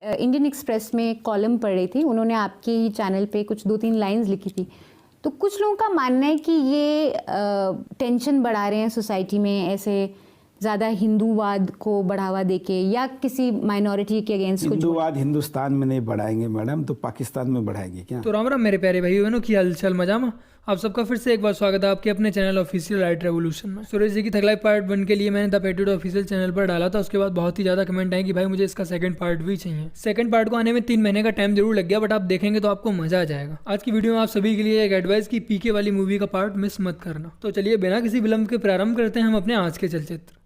Indian express में एक column पढ़ रही थी, उन्होंने आपके ही चैनल पे कुछ 2-3 लाइंस लिखी थी। तो कुछ लोगों का मानना है कि ये टेंशन बढ़ा रहे हैं सोसाइटी में, ऐसे ज़्यादा हिंदूवाद को बढ़ावा देके या किसी माइनॉरिटी के अगेंस्ट कुछ। हिंदूवाद हिंदुस्तान में नहीं बढ़ाएंगे मैडम, तो पाकिस्तान में बढ़ाएंगे क्या? तो राम राम मेरे प्यारे भाई बहनों, की हालचाल मजामा। आप सबका फिर से एक बार स्वागत है आपके अपने चैनल ऑफिशियल राइट रेवोल्यूशन में। सुरेश जी की थगलाई पार्ट 1 के लिए मैंने द पेट्रियट ऑफिशियल चैनल पर डाला था। उसके बाद बहुत ही ज्यादा कमेंट आए कि भाई मुझे इसका सेकंड पार्ट भी चाहिए। सेकंड पार्ट को आने में 3 महीने का टाइम जरूर लग गया, बट आप देखेंगे तो आपको मजा आ जाएगा। आज की वीडियो में आप सभी के लिए एक एडवाइस की पीके वाली मूवी का पार्ट मिस मत करना। तो चलिए बिना किसी विलंब के प्रारंभ करते हैं हम अपने आज के चलचित्र।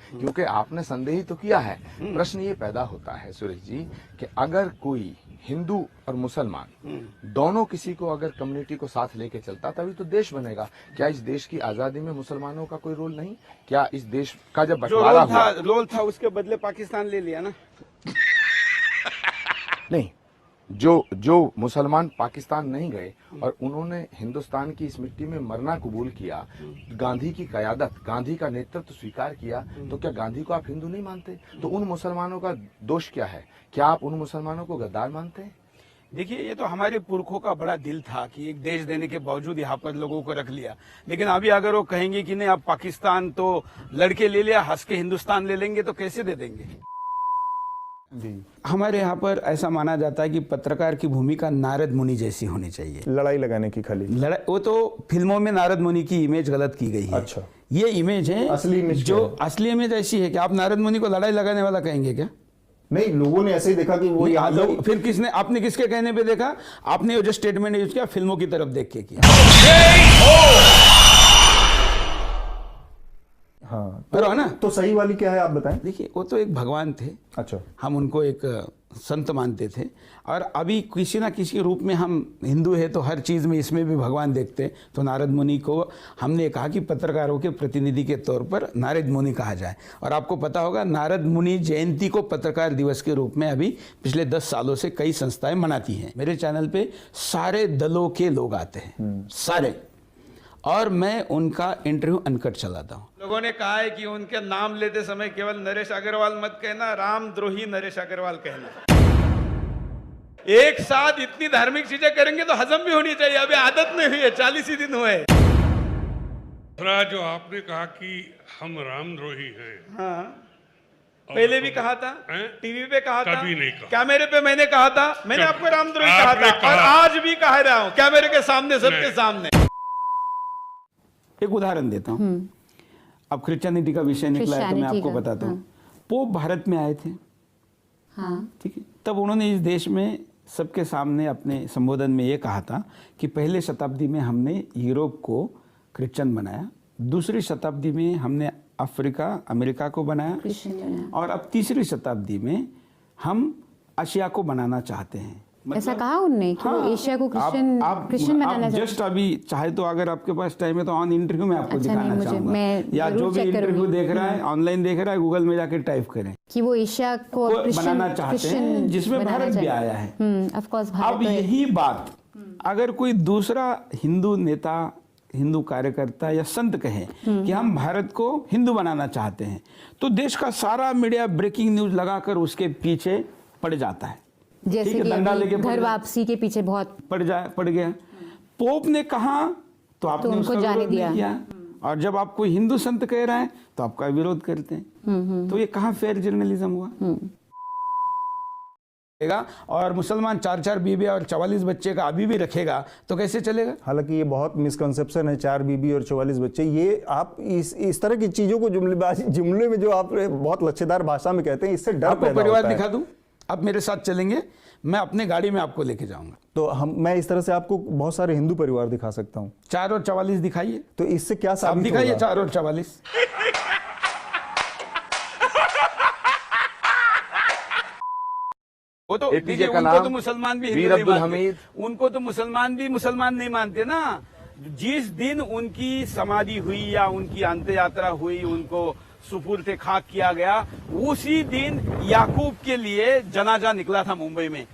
क्योंकि आपने संदेह तो किया है। प्रश्न ये पैदा होता है सुरेश जी कि अगर कोई हिंदू और मुसलमान दोनों किसी को अगर कम्युनिटी को साथ लेके चलता तभी तो देश बनेगा। क्या इस देश की आजादी में मुसलमानों का कोई रोल नहीं? क्या इस देश का जब बंटवारा हुआ रोल था उसके बदले पाकिस्तान ले लिया ना? नहीं, जो मुसलमान पाकिस्तान नहीं गए और उन्होंने हिंदुस्तान की इस मिट्टी में मरना कबूल किया, गांधी की कयादत, गांधी का नेतृत्व स्वीकार किया, तो क्या गांधी को आप हिंदू नहीं मानते? तो उन मुसलमानों का दोष क्या है? क्या आप उन मुसलमानों को गद्दार मानते हैं? देखिए, ये तो हमारे पुरखों का बड़ा दिल था कि एक देश देने के बावजूद यहाँ पर लोगों को रख लिया। लेकिन अभी अगर वो कहेंगे कि नहीं, आप पाकिस्तान तो लड़के ले लिया, हंस के हिंदुस्तान ले लेंगे, तो कैसे दे देंगे? जी, हमारे यहाँ पर ऐसा माना जाता है कि पत्रकार की भूमिका नारद मुनि जैसी होनी चाहिए। लड़ाई लगाने की खाली लड़ाई, वो तो फिल्मों में नारद मुनि की इमेज गलत की गई है। अच्छा, ये इमेज है, असली इमेज जो क्या है? असली इमेज ऐसी है कि आप नारद मुनि को लड़ाई लगाने वाला कहेंगे क्या? नहीं, लोगों ने ऐसे ही देखा कि वो यहाँ लोग, फिर किसने, आपने किसके कहने पे देखा? आपने वो जो स्टेटमेंट यूज किया फिल्मों की तरफ देख के किया। हाँ, है ना? तो सही वाली क्या है आप बताएं। देखिए, वो तो एक भगवान थे। अच्छा, हम उनको एक संत मानते थे, और अभी किसी ना किसी रूप में हम हिंदू है तो हर चीज़ में इसमें भी भगवान देखते हैं। तो नारद मुनि को हमने कहा कि पत्रकारों के प्रतिनिधि के तौर पर नारद मुनि कहा जाए। और आपको पता होगा, नारद मुनि जयंती को पत्रकार दिवस के रूप में अभी पिछले 10 सालों से कई संस्थाएं मनाती हैं। मेरे चैनल पे सारे दलों के लोग आते हैं, सारे, और मैं उनका इंटरव्यू अनकट चलाता हूँ। लोगों ने कहा है कि उनके नाम लेते समय केवल नरेश अग्रवाल मत कहना, रामद्रोही नरेश अग्रवाल कहना। एक साथ इतनी धार्मिक चीजें करेंगे तो हजम भी होनी चाहिए। अभी आदत नहीं हुई है, 40 ही दिन हुए। जो आपने कहा कि हम रामद्रोही हैं, हाँ, पहले भी कहा था, टीवी पे कहा था, कभी नहीं कहा। कैमरे पे मैंने कहा था, मैंने आपको रामद्रोही कहा था, और आज भी कह रहा हूँ कैमरे के सामने, सबके सामने। एक उदाहरण देता हूँ। अब क्रिश्चियनिटी का विषय निकला है तो मैं आपको बताता हूँ। पोप भारत में आए थे, ठीक है, तब उन्होंने इस देश में सबके सामने अपने संबोधन में ये कहा था कि पहले शताब्दी में हमने यूरोप को क्रिश्चियन बनाया, दूसरी शताब्दी में हमने अफ्रीका अमेरिका को बनाया, और अब तीसरी शताब्दी में हम एशिया को बनाना चाहते हैं। ऐसा कहा उनने कि वो एशिया को क्रिश्चियन बनाना चाहते हैं। जस्ट अभी चाहे तो अगर आपके पास टाइम है तो ऑन इंटरव्यू में आपको दिखाना चाहूंगा, या जो भी इंटरव्यू देख रहा है, ऑनलाइन देख रहा है, गूगल में जाके टाइप करें कि वो एशिया को बनाना चाहते हैं, जिसमें भारत भी आया है। Of course Bharat. अब यही बात अगर कोई दूसरा हिंदू नेता, हिंदू कार्यकर्ता या संत कहे कि हम भारत को हिंदू बनाना चाहते हैं, तो देश का सारा मीडिया ब्रेकिंग न्यूज लगाकर उसके पीछे पड़ जाता है। जैसे कि घर वापसी के पीछे बहुत पड़ गया। पोप ने कहा तो आपने उनको उसका जाने विरोध नहीं किया, और जब आप कोई हिंदू संत कह रहे हैं तो आपका विरोध करते हैं। तो ये कहाँ फेयर जर्नलिज्म हुआ? और मुसलमान 4-4 बीबी और 44 बच्चे का अभी भी रखेगा तो कैसे चलेगा? हालांकि ये बहुत मिसकंसेप्शन है, 4 बीबी और 44 बच्चे। ये आप इस तरह की चीजों को जुमले में जो आप बहुत लच्छेदार भाषा में कहते हैं, इससे डर पैदा होता है। परिवार दिखा दूं, आप मेरे साथ चलेंगे, मैं अपने गाड़ी में आपको लेके जाऊंगा। तो मैं इस तरह से आपको बहुत सारे हिंदू परिवार दिखा सकता हूँ। 4 और 44 दिखाइए। तो इससे क्या साबित होगा? दिखाइए 4 और 44। वो तो एपीजे का उनको नाम तो मुसलमान भी वीर अब्दुल हमीद, उनको तो मुसलमान भी मुसलमान नहीं मानते ना। जिस दिन उनकी समाधि हुई या उनकी अंत्य यात्रा हुई, उनको सुपुर्द खाक किया गया, उसी दिन याकूब के लिए जनाजा निकला था मुंबई में।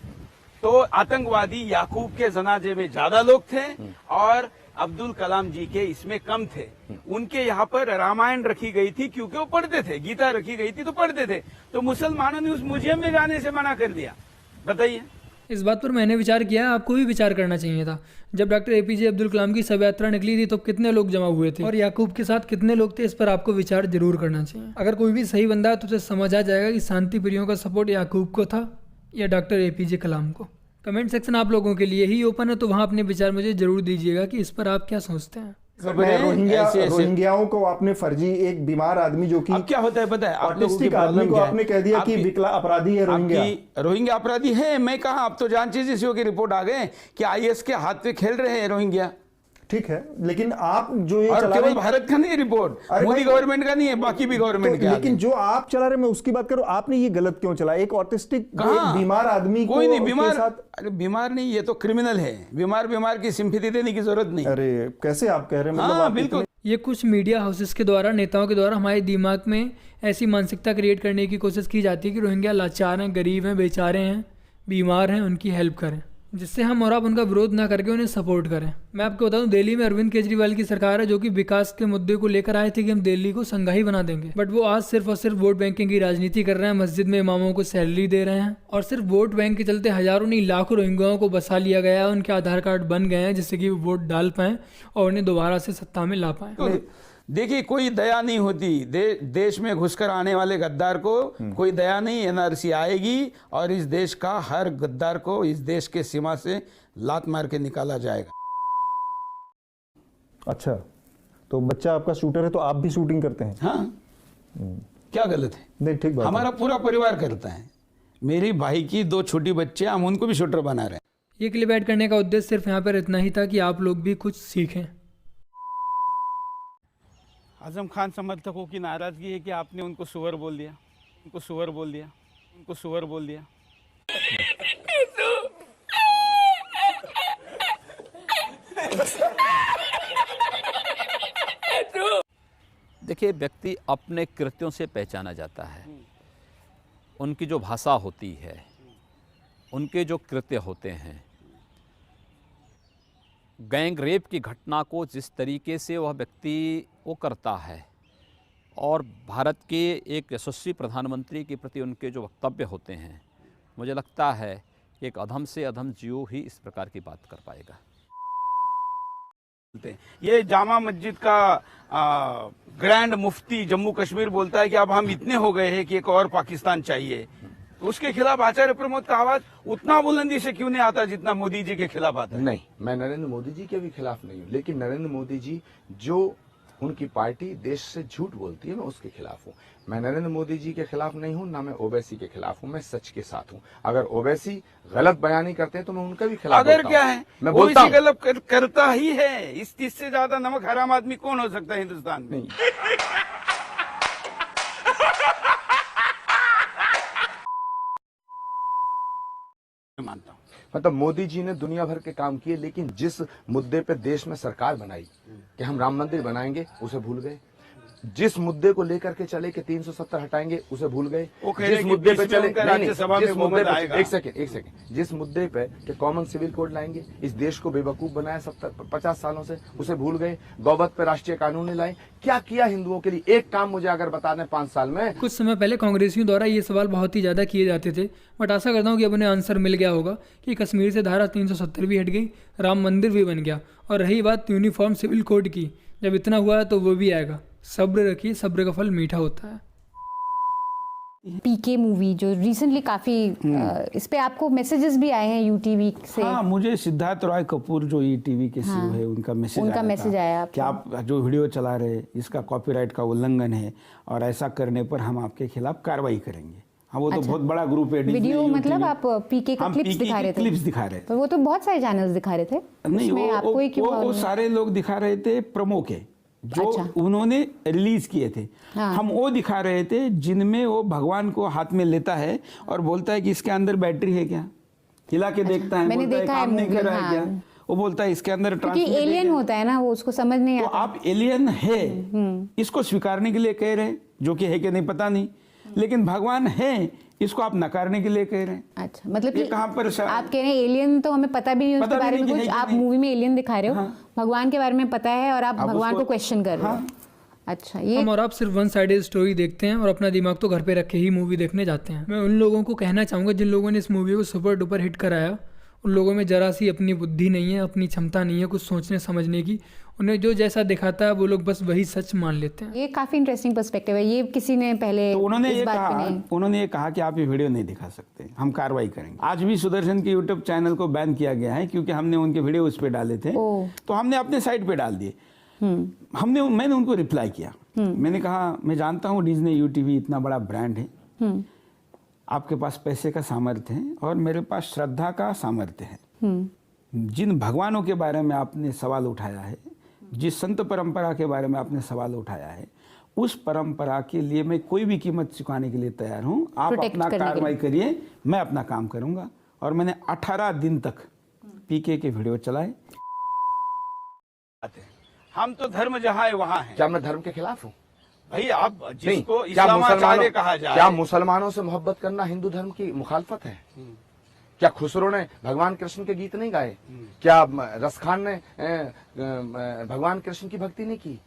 तो आतंकवादी याकूब के जनाजे में ज्यादा लोग थे और अब्दुल कलाम जी के इसमें कम थे। उनके यहाँ पर रामायण रखी गई थी क्योंकि वो पढ़ते थे, गीता रखी गई थी तो पढ़ते थे, तो मुसलमानों ने उस म्यूजियम में जाने से मना कर दिया। बताइए। इस बात पर मैंने विचार किया, आपको भी विचार करना चाहिए था। जब डॉक्टर एपीजे अब्दुल कलाम की शव यात्रा निकली थी तो कितने लोग जमा हुए थे और याकूब के साथ कितने लोग थे, इस पर आपको विचार जरूर करना चाहिए। अगर कोई भी सही बंदा है तो उसे समझ आ जाएगा कि शांति प्रियों का सपोर्ट याकूब को था या डॉक्टर एपीजे कलाम को। कमेंट सेक्शन आप लोगों के लिए ही ओपन है, तो वहाँ अपने विचार मुझे जरूर दीजिएगा कि इस पर आप क्या सोचते हैं। रोहिंग्याओं को आपने फर्जी, एक बीमार आदमी जो कि अब क्या होता है पता है, आप लोगों की ऑटिस्टिक आदमी को आपने कह दिया कि अपराधी है रोहिंग्या। रोहिंग्या अपराधी है, मैं कहा, अब तो जांच एजेंसियों की रिपोर्ट आ गए कि आईएस के हाथ पे खेल रहे हैं रोहिंग्या। ठीक है, लेकिन आप जो ये और चला केवल रहे, भारत का नहीं रिपोर्ट, मोदी गवर्नमेंट का नहीं है, बाकी भी गवर्नमेंट के। लेकिन जो आप चला रहे, मैं उसकी बात करूं, आपने ये गलत क्यों चला? एक ऑटिस्टिक बीमार आदमी कोई नहीं के बीमार, साथ, अरे बीमार नहीं, ये तो क्रिमिनल है। बीमार की सिंपैथी देने की जरूरत नहीं। अरे कैसे आप कह रहे हैं? हाँ बिल्कुल। ये कुछ मीडिया हाउसेस के द्वारा, नेताओं के द्वारा हमारे दिमाग में ऐसी मानसिकता क्रिएट करने की कोशिश की जाती है कि रोहिंग्या लाचार हैं, गरीब हैं, बेचारे हैं, बीमार हैं, उनकी हेल्प करें, जिससे हम और आप उनका विरोध ना करके उन्हें सपोर्ट करें। मैं आपको बता दूं, दिल्ली में अरविंद केजरीवाल की सरकार है जो कि विकास के मुद्दे को लेकर आए थे कि हम दिल्ली को संघाई बना देंगे, बट वो आज सिर्फ और सिर्फ वोट बैंकिंग की राजनीति कर रहे हैं, मस्जिद में इमामों को सैलरी दे रहे हैं और सिर्फ वोट बैंक के चलते हजारों नहीं लाखों रोहिंग्याओं को बसा लिया गया है, उनके आधार कार्ड बन गए हैं जिससे कि वो वोट डाल पाएं और उन्हें दोबारा से सत्ता में ला पाएं। देखिए कोई दया नहीं होती, देश में घुसकर आने वाले गद्दार को कोई दया नहीं। एनआरसी आएगी और इस देश का हर गद्दार को इस देश के सीमा से लात मार के निकाला जाएगा। अच्छा, तो बच्चा आपका शूटर है तो आप भी शूटिंग करते हैं? हाँ, क्या गलत है? नहीं, ठीक बात। हमारा पूरा परिवार करता है। मेरी भाई की 2 छोटी बच्चियां, हम उनको भी शूटर बना रहे हैं। ये क्लिप ऐड करने का उद्देश्य सिर्फ यहाँ पर इतना ही था कि आप लोग भी कुछ सीखें। आजम खान समर्थकों की नाराजगी है कि आपने उनको सुअर बोल दिया, देखिए, व्यक्ति अपने कृत्यों से पहचाना जाता है। उनकी जो भाषा होती है, उनके जो कृत्य होते हैं, गैंग रेप की घटना को जिस तरीके से वह व्यक्ति वो करता है और भारत के एक यशस्वी प्रधानमंत्री के प्रति उनके जो वक्तव्य होते हैं, मुझे लगता है कि एक अधम से अधम जीव ही इस प्रकार की बात कर पाएगा। ये जामा मस्जिद का ग्रैंड मुफ्ती जम्मू कश्मीर बोलता है कि अब हम इतने हो गए हैं कि एक और पाकिस्तान चाहिए। उसके खिलाफ आचार्य प्रमोद का आवाज उतना बुलंदी से क्यों नहीं आता जितना मोदी जी के खिलाफ आता है? नहीं, मैं नरेंद्र मोदी जी के भी खिलाफ नहीं हूँ, लेकिन नरेंद्र मोदी जी जो उनकी पार्टी देश से झूठ बोलती है, मैं उसके खिलाफ हूँ। मैं नरेंद्र मोदी जी के खिलाफ नहीं हूँ, ना मैं ओवैसी के खिलाफ हूँ, मैं सच के साथ हूँ। अगर ओवैसी गलत बयानी करते हैं तो मैं उनका भी खिलाफ अगर क्या है, मैं वो बोलता इसी गलत करता ही है। इससे ज्यादा नमक हराम आदमी कौन हो सकता है हिंदुस्तान में? मानता हूँ। मतलब मोदी जी ने दुनिया भर के काम किए, लेकिन जिस मुद्दे पे देश में सरकार बनाई कि हम राम मंदिर बनाएंगे, उसे भूल गए। जिस मुद्दे को लेकर के चले कि 370 हटाएंगे, उसे भूल गए। जिस मुद्दे पे चले, राज्यसभा में बहुमत आएगा। एक सेकंड, जिस मुद्दे पे कि कॉमन सिविल कोड लाएंगे, इस देश को बेवकूफ बनाया 50 सालों से, उसे भूल गए। गौवत पे राष्ट्रीय कानून लाए। क्या किया हिंदुओं के लिए? एक काम मुझे अगर बता दें 5 साल में। कुछ समय पहले कांग्रेसियों द्वारा ये सवाल बहुत ही ज़्यादा किए जाते थे, बट आशा करता हूँ कि अब उन्हें आंसर मिल गया होगा कि कश्मीर से धारा 370 भी हट गई, राम मंदिर भी बन गया। और रही बात यूनिफॉर्म सिविल कोड की, जब इतना हुआ है तो वो भी आएगा। सब्र रखिए, सब्र का फल मीठा होता है। पीके मूवी जो रिसेंटली काफी इस पे आपको मैसेजेस भी आए हैं यूटीवी से? हाँ, मुझे सिद्धार्थ रॉय कपूर जो ईटीवी के सीईओ है, उनका मैसेज आया कि आप जो वीडियो चला रहे इसका कॉपीराइट का उल्लंघन है और ऐसा करने पर हम आपके खिलाफ कार्रवाई करेंगे। हाँ, वो तो बहुत बड़ा ग्रुप है। वीडियो मतलब आप पीके का क्लिप्स दिखा रहे थे? क्लिप्स दिखा रहे थे, पर वो तो बहुत सारे चैनल्स दिखा रहे थे। नहीं, वो सारे लोग दिखा रहे थे प्रोमो के जो उन्होंने रिलीज किए थे। हाँ। हम वो दिखा रहे थे जिनमें वो भगवान को हाथ में लेता है और बोलता है कि इसके अंदर बैटरी है क्या, हिला के देखता है, मैंने देखा है, नहीं कर रहा है क्या, वो बोलता है इसके अंदर ट्रांसमिट एलियन होता है ना, वो उसको समझ नहीं आता। तो आप एलियन है इसको स्वीकारने के लिए कह रहे हैं, जो कि है कि नहीं पता नहीं, लेकिन भगवान है इसको आप नकारने के लिए कह रहे हैं। अच्छा, मतलब ये कि कहाँ पर आप कह रहे हैं एलियन तो हमें पता भी नहीं उसके बारे में कुछ, आप मूवी में एलियन दिखा रहे हो, भगवान के बारे में पता है और आप भगवान को क्वेश्चन कर रहे हो। अच्छा, ये हम और आप सिर्फ वन साइडेड स्टोरी देखते हैं और अपना दिमाग तो घर पे रख के ही मूवी देखने जाते हैं। मैं उन लोगों को कहना चाहूँगा जिन लोगों ने इस मूवी को सुपर डुपर हिट कराया, उन लोगों में जरा सी अपनी बुद्धि नहीं है, अपनी क्षमता नहीं है कुछ सोचने समझने की। उन्हें जो जैसा दिखाता है वो लोग बस वही सच मान लेते हैं। ये काफी इंटरेस्टिंग पर्सपेक्टिव है, ये किसी ने पहले तो उन्होंने इस बात पे नहीं। उन्होंने ये कहा कि आप ये वीडियो नहीं दिखा सकते, हम कार्रवाई करेंगे। आज भी सुदर्शन के यूट्यूब चैनल को बैन किया गया है क्योंकि हमने उनके वीडियो उस पर डाले थे, तो हमने अपने साइट पे डाल दिए। मैंने उनको रिप्लाई किया, मैंने कहा मैं जानता हूँ डिज्नी यूटीवी इतना बड़ा ब्रांड है, आपके पास पैसे का सामर्थ्य है और मेरे पास श्रद्धा का सामर्थ्य है। जिन भगवानों के बारे में आपने सवाल उठाया है, जिस संत परंपरा के बारे में आपने सवाल उठाया है, उस परंपरा के लिए मैं कोई भी कीमत चुकाने के लिए तैयार हूँ। आप अपना कार्रवाई करिए, मैं अपना काम करूंगा। और मैंने 18 दिन तक पीके के वीडियो चलाए। हम तो धर्म जहाँ है वहाँ है। क्या मैं धर्म के खिलाफ हूँ? भाई आप जिसको नहीं, क्या इस्लामाचार्य कहा जाए, क्या मुसलमानों से मोहब्बत करना हिंदू धर्म की मुखालफत है? क्या खुसरो ने भगवान कृष्ण के गीत नहीं गाए? क्या रसखान ने भगवान कृष्ण की भक्ति नहीं की?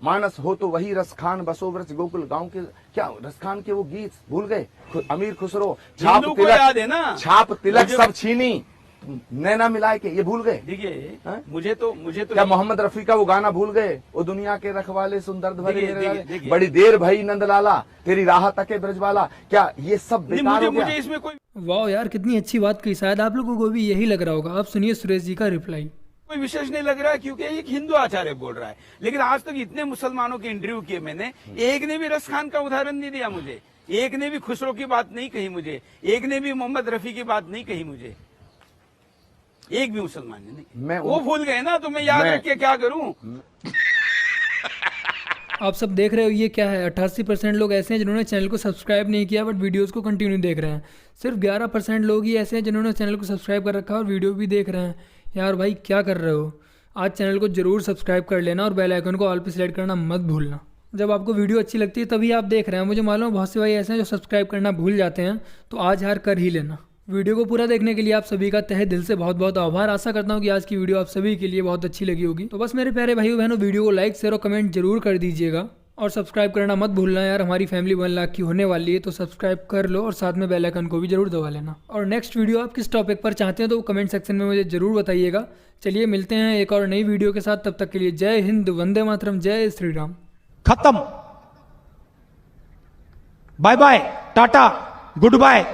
मानस हो तो वही रसखान, बसो व्रज गोकुल गांव के, क्या रसखान के वो गीत भूल गए? अमीर खुसरो छाप हिंदू को याद है ना, छाप तिलक सब छीनी, नैना मिलाए के, ये भूल गए? देखिए मुझे तो क्या मोहम्मद रफी का वो गाना भूल गए? वो दुनिया के रखवाले सुंदर भरे मेरे लाले, बड़ी देर भई नंदलाला, तेरी राह तके ब्रजवाला, क्या ये सब बेकार हो गया? मुझे इसमें कोई वाह यार, कितनी अच्छी बात कही। शायद आप लोगों को भी यही लग रहा होगा। आप सुनिए सुरेश जी का रिप्लाई। कोई विशेष नहीं लग रहा है क्योंकि एक हिंदू आचार्य बोल रहा है। लेकिन आज तक इतने मुसलमानों के इंटरव्यू किए मैंने, एक ने भी रस खान का उदाहरण नहीं दिया मुझे, एक ने भी खुसरो की बात नहीं कही मुझे, एक ने भी मोहम्मद रफी की बात नहीं कही मुझे, एक भी मुसलमान ने नहीं। वो भूल गए ना, तो मैं याद रख के क्या करूं? आप सब देख रहे हो ये क्या है? 88% लोग ऐसे हैं जिन्होंने चैनल को सब्सक्राइब नहीं किया बट वीडियोस को कंटिन्यू देख रहे हैं। सिर्फ 11% लोग ही ऐसे हैं जिन्होंने चैनल को सब्सक्राइब कर रखा है और वीडियो भी देख रहे हैं। यार भाई क्या कर रहे हो? आज चैनल को जरूर सब्सक्राइब कर लेना और बेल आइकन को ऑल पे सेलेक्ट करना मत भूलना। जब आपको वीडियो अच्छी लगती है तभी आप देख रहे हैं। मुझे मालूम है बहुत से भाई ऐसे हैं जो सब्सक्राइब करना भूल जाते हैं, तो आज यार कर ही लेना। वीडियो को पूरा देखने के लिए आप सभी का तहे दिल से बहुत बहुत आभार। आशा करता हूँ कि आज की वीडियो आप सभी के लिए बहुत अच्छी लगी होगी। तो बस मेरे प्यारे भाइयों बहनों, वीडियो को लाइक शेयर और कमेंट जरूर कर दीजिएगा और सब्सक्राइब करना मत भूलना यार। हमारी फैमिली 1 लाख की होने वाली है, तो सब्सक्राइब कर लो और साथ में बेल आइकन को भी जरूर दबा लेना। और नेक्स्ट वीडियो आप किस टॉपिक पर चाहते हैं तो कमेंट सेक्शन में मुझे जरूर बताइएगा। चलिए मिलते हैं एक और नई वीडियो के साथ, तब तक के लिए जय हिंद, वंदे मातरम, जय श्री राम। खत्म, bye bye, tata, good bye.